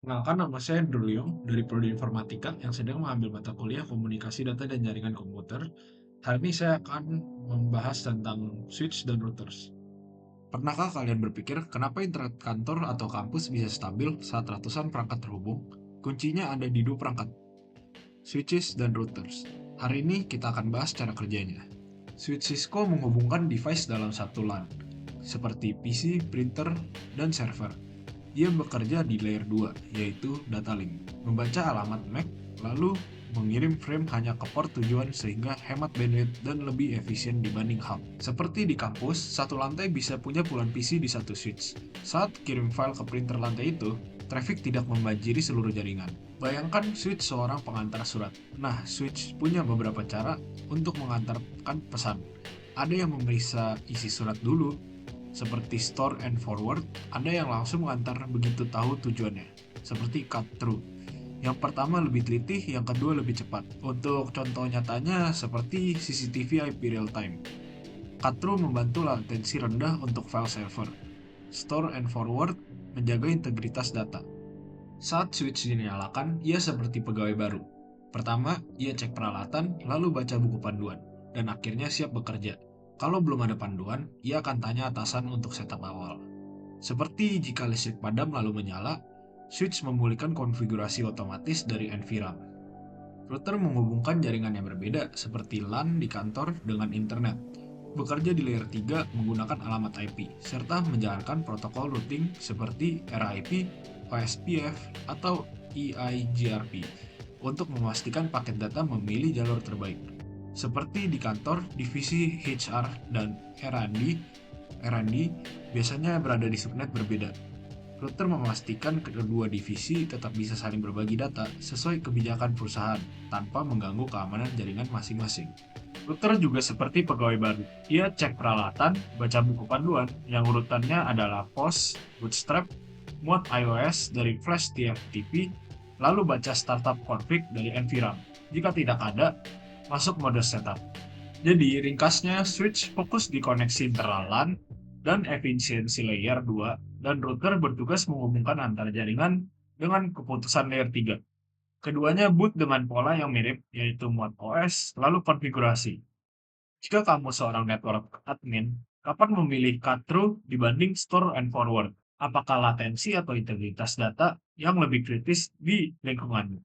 Kenalkan, nama saya Drulio dari Prodi Informatika yang sedang mengambil mata kuliah Komunikasi Data dan Jaringan Komputer. Hari ini saya akan membahas tentang switch dan routers. Pernahkah kalian berpikir kenapa internet kantor atau kampus bisa stabil saat ratusan perangkat terhubung? Kuncinya ada di dua perangkat, switches dan routers. Hari ini kita akan bahas cara kerjanya. Switch Cisco menghubungkan device dalam satu LAN, seperti PC, printer, dan server. Ia bekerja di layer 2, yaitu data link, membaca alamat MAC, lalu mengirim frame hanya ke port tujuan sehingga hemat bandwidth dan lebih efisien dibanding hub. Seperti di kampus, satu lantai bisa punya puluhan PC di satu switch. Saat kirim file ke printer lantai itu, traffic tidak membanjiri seluruh jaringan. Bayangkan switch seorang pengantar surat. Nah, switch punya beberapa cara untuk mengantarkan pesan. Ada yang memeriksa isi surat dulu, seperti store and forward. Ada yang langsung mengantar begitu tahu tujuannya, seperti cut through. Yang pertama lebih teliti, yang kedua lebih cepat. Untuk contoh nyatanya seperti CCTV IP real time. Cut through membantu latensi rendah untuk file server. Store and forward menjaga integritas data. Saat switch dinyalakan, ia seperti pegawai baru. Pertama, ia cek peralatan, lalu baca buku panduan, dan akhirnya siap bekerja. Kalau belum ada panduan, ia akan tanya atasan untuk setup awal. Seperti jika listrik padam lalu menyala, switch memulihkan konfigurasi otomatis dari NVRAM. Router menghubungkan jaringan yang berbeda seperti LAN di kantor dengan internet. Bekerja di layer 3 menggunakan alamat IP, serta menjalankan protokol routing seperti RIP, OSPF, atau EIGRP untuk memastikan paket data memilih jalur terbaik. Seperti di kantor, divisi HR dan R&D biasanya berada di subnet berbeda. Router memastikan kedua divisi tetap bisa saling berbagi data sesuai kebijakan perusahaan tanpa mengganggu keamanan jaringan masing-masing. Router juga seperti pegawai baru. Ia cek peralatan, baca buku panduan yang urutannya adalah POS, Bootstrap, muat iOS dari Flash TFTP, lalu baca startup config dari NVRAM. Jika tidak ada, masuk mode setup. Jadi, ringkasnya, switch fokus di koneksi internal LAN dan efisiensi layer 2, dan router bertugas menghubungkan antara jaringan dengan keputusan layer 3. Keduanya boot dengan pola yang mirip, yaitu muat OS, lalu konfigurasi. Jika kamu seorang network admin, kapan memilih cut-through dibanding store and forward? Apakah latensi atau integritas data yang lebih kritis di lingkunganmu?